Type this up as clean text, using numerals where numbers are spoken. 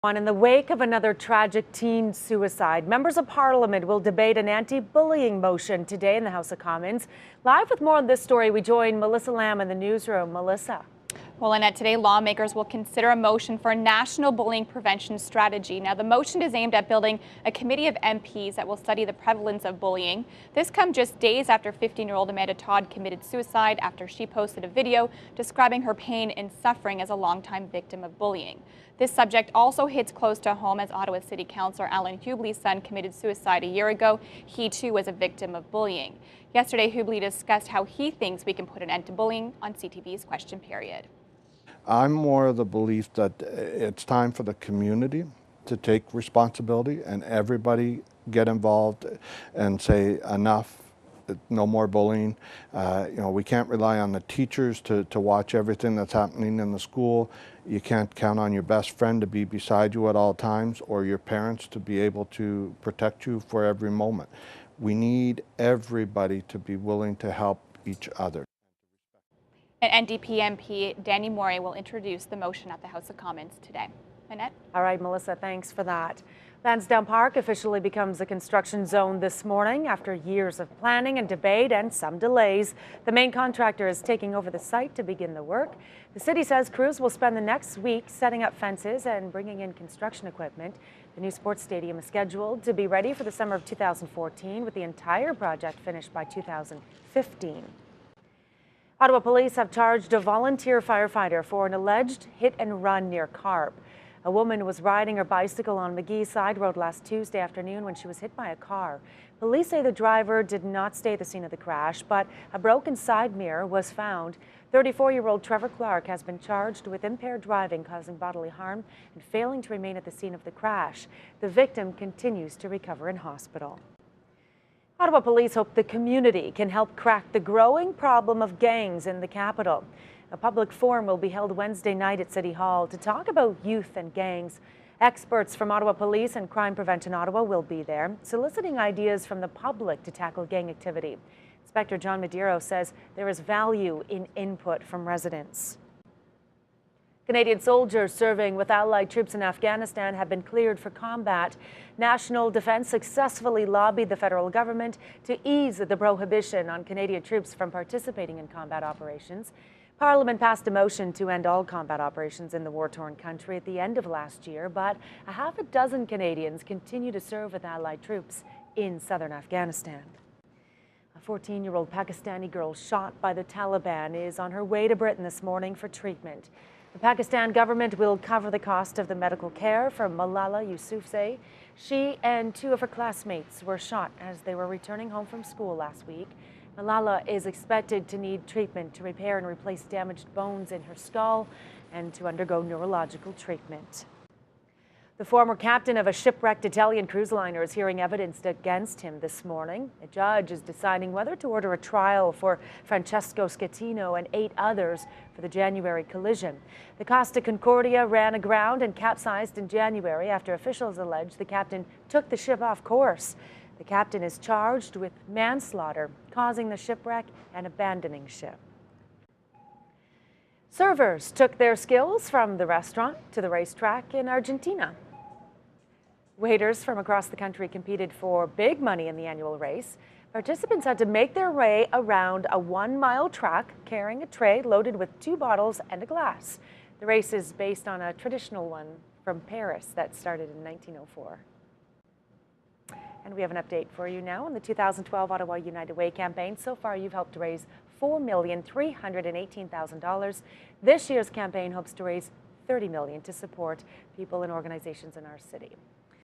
In the wake of another tragic teen suicide, members of Parliament will debate an anti-bullying motion today in the House of Commons. Live with more on this story, we join Melissa Lamb in the newsroom. Melissa. Well, Annette, today lawmakers will consider a motion for a national bullying prevention strategy. Now, the motion is aimed at building a committee of MPs that will study the prevalence of bullying. This comes just days after 15-year-old Amanda Todd committed suicide after she posted a video describing her pain and suffering as a longtime victim of bullying. This subject also hits close to home as Ottawa City Councillor Alan Hubley's son committed suicide a year ago. He too was a victim of bullying. Yesterday, Hubley discussed how he thinks we can put an end to bullying on CTV's Question Period. I'm more of the belief that it's time for the community to take responsibility and everybody get involved and say enough, no more bullying. We can't rely on the teachers to watch everything that's happening in the school. You can't count on your best friend to be beside you at all times or your parents to be able to protect you for every moment. We need everybody to be willing to help each other. And NDP MP Danny Morey will introduce the motion at the House of Commons today. Annette? All right, Melissa, thanks for that. Lansdowne Park officially becomes a construction zone this morning after years of planning and debate and some delays. The main contractor is taking over the site to begin the work. The city says crews will spend the next week setting up fences and bringing in construction equipment. The new sports stadium is scheduled to be ready for the summer of 2014, with the entire project finished by 2015. Ottawa police have charged a volunteer firefighter for an alleged hit and run near Carp. A woman was riding her bicycle on McGee Side Road last Tuesday afternoon when she was hit by a car. Police say the driver did not stay at the scene of the crash, but a broken side mirror was found. 34-year-old Trevor Clark has been charged with impaired driving causing bodily harm and failing to remain at the scene of the crash. The victim continues to recover in hospital. Ottawa police hope the community can help crack the growing problem of gangs in the capital. A public forum will be held Wednesday night at City Hall to talk about youth and gangs. Experts from Ottawa Police and Crime Prevention Ottawa will be there, soliciting ideas from the public to tackle gang activity. Inspector John Madero says there is value in input from residents. Canadian soldiers serving with Allied troops in Afghanistan have been cleared for combat. National Defence successfully lobbied the federal government to ease the prohibition on Canadian troops from participating in combat operations. Parliament passed a motion to end all combat operations in the war-torn country at the end of last year, but a half a dozen Canadians continue to serve with Allied troops in southern Afghanistan. A 14-year-old Pakistani girl shot by the Taliban is on her way to Britain this morning for treatment. The Pakistan government will cover the cost of the medical care for Malala Yousafzai. She and two of her classmates were shot as they were returning home from school last week. Malala is expected to need treatment to repair and replace damaged bones in her skull and to undergo neurological treatment. The former captain of a shipwrecked Italian cruise liner is hearing evidence against him this morning. A judge is deciding whether to order a trial for Francesco Schettino and 8 others for the January collision. The Costa Concordia ran aground and capsized in January after officials allege the captain took the ship off course. The captain is charged with manslaughter, causing the shipwreck and abandoning ship. Servers took their skills from the restaurant to the racetrack in Argentina. Waiters from across the country competed for big money in the annual race. Participants had to make their way around a 1-mile track carrying a tray loaded with 2 bottles and a glass. The race is based on a traditional one from Paris that started in 1904. And we have an update for you now on the 2012 Ottawa United Way campaign. So far, you've helped to raise $4,318,000. This year's campaign hopes to raise $30 million to support people and organizations in our city.